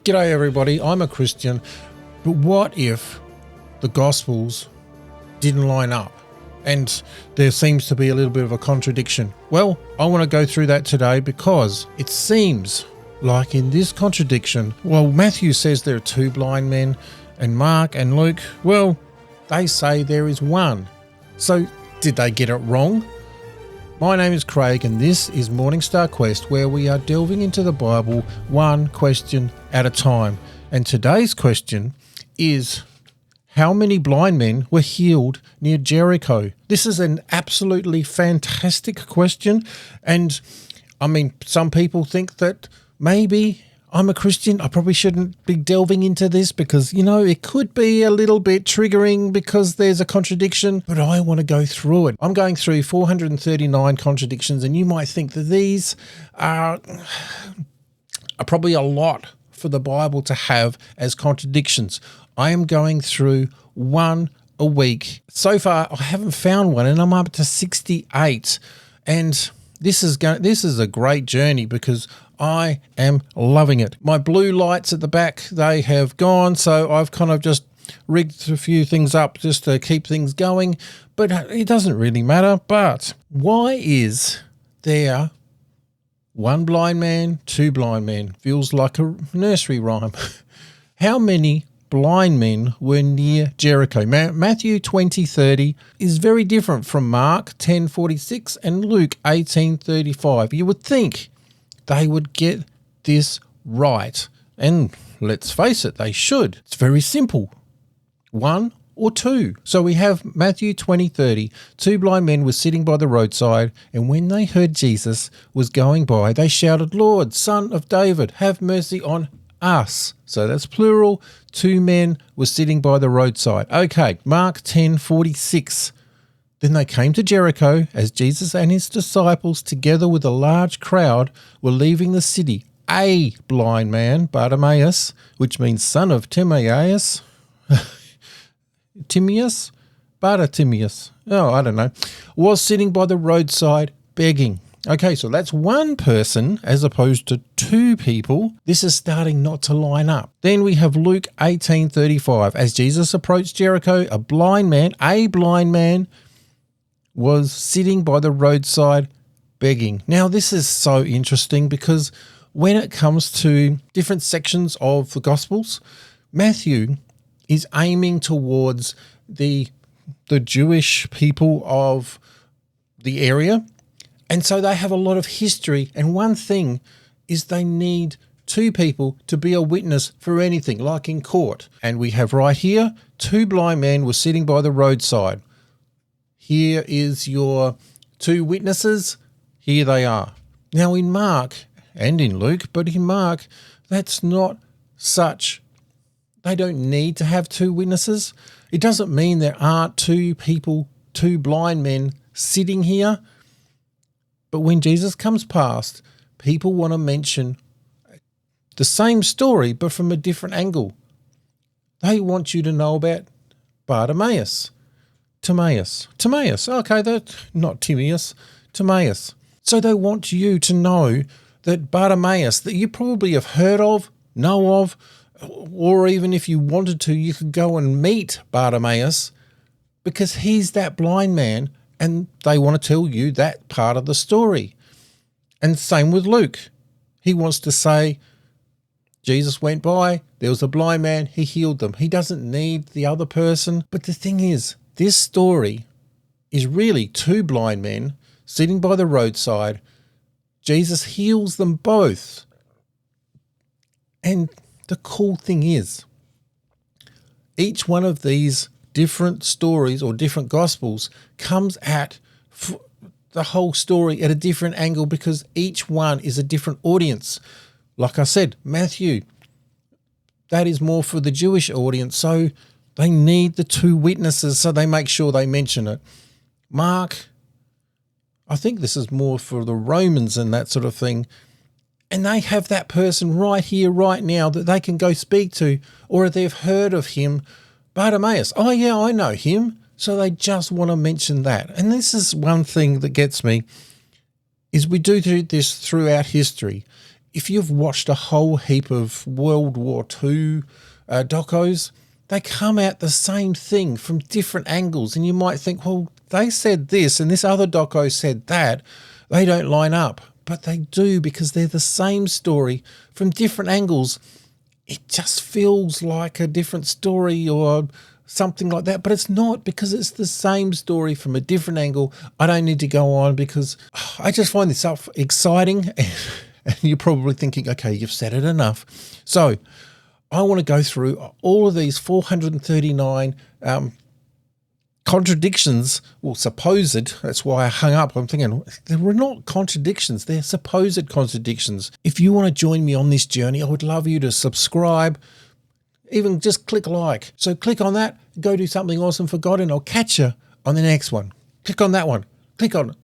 G'day everybody, I'm a Christian, but what if the Gospels didn't line up and there seems to be a little bit of a contradiction? Well, I want to go through that today because it seems like in this contradiction, well, Matthew says there are two blind men and Mark and Luke, well, they say there is one. So did they get it wrong? My name is Craig and this is Morning Star Quest, where we are delving into the Bible one question at a time. And today's question is, how many blind men were healed near Jericho? This is an absolutely fantastic question. And I mean, some people think that maybe I'm a Christian, I probably shouldn't be delving into this because, you know, it could be a little bit triggering because there's a contradiction, but I want to go through it. I'm going through 439 contradictions, and you might think that these are probably a lot for the Bible to have as contradictions. I am going through one a week. So far, I haven't found one, and I'm up to 68. And this is a great journey because I am loving it. My blue lights at the back, they have gone, so I've kind of just rigged a few things up just to keep things going, but it doesn't really matter. But why is there one blind man, two blind men? Feels like a nursery rhyme. How many blind men were near Jericho? Matthew 20:30 is very different from Mark 10:46 and Luke 18:35. You would think they would get this right. And let's face it, they should. It's very simple. One or two. So we have Matthew 20:30. Two blind men were sitting by the roadside, and when they heard Jesus was going by, they shouted, "Lord, Son of David, have mercy on us." So that's plural. Two men were sitting by the roadside. Okay, Mark 10:46. Then they came to Jericho as Jesus and his disciples, together with a large crowd, were leaving the city. A blind man, Bartimaeus, which means son of Timaeus, Bartimaeus, I don't know, was sitting by the roadside begging. Okay, so that's one person as opposed to two people. This is starting not to line up. Then we have Luke 18:35. As Jesus approached Jericho, a blind man, was sitting by the roadside begging. Now, this is so interesting because when it comes to different sections of the Gospels, Matthew is aiming towards the Jewish people of the area. And so they have a lot of history. And one thing is they need two people to be a witness for anything, like in court. And we have right here, two blind men were sitting by the roadside. Here is your two witnesses. Here they are. Now in Mark and in Luke, but in Mark, that's not such. They don't need to have two witnesses. It doesn't mean there aren't two people, two blind men sitting here. But when Jesus comes past, people want to mention the same story, but from a different angle. They want you to know about Bartimaeus. Timaeus. Okay, that's not Timaeus. Timaeus. So they want you to know that Bartimaeus, that you probably have heard of, know of, or even if you wanted to, you could go and meet Bartimaeus because he's that blind man and they want to tell you that part of the story. And same with Luke. He wants to say, Jesus went by, there was a blind man, he healed them. He doesn't need the other person. But the thing is, this story is really two blind men sitting by the roadside. Jesus heals them both. And the cool thing is, each one of these different stories or different gospels comes at the whole story at a different angle because each one is a different audience. Like I said, Matthew, that is more for the Jewish audience, so they need the two witnesses, so they make sure they mention it. Mark, I think this is more for the Romans and that sort of thing. And they have that person right here, right now that they can go speak to, or they've heard of him, Bartimaeus. Oh yeah, I know him. So they just want to mention that. And this is one thing that gets me, is we do this throughout history. if you've watched a whole heap of World War II docos, they come out the same thing from different angles. And you might think, well, they said this and this other doco said that. They don't line up. But they do, because they're the same story from different angles. It just feels like a different story or something like that, but it's not, because it's the same story from a different angle. I don't need to go on, because I just find this stuff exciting, and you're probably thinking, okay, you've said it enough. So I want to go through all of these 439 contradictions, well, supposed, that's why I hung up. I'm thinking they were not contradictions, they're supposed contradictions. If you want to join me on this journey, I would love you to subscribe, even just click like. So click on that, go do something awesome for God, and I'll catch you on the next one. Click on that one. Click on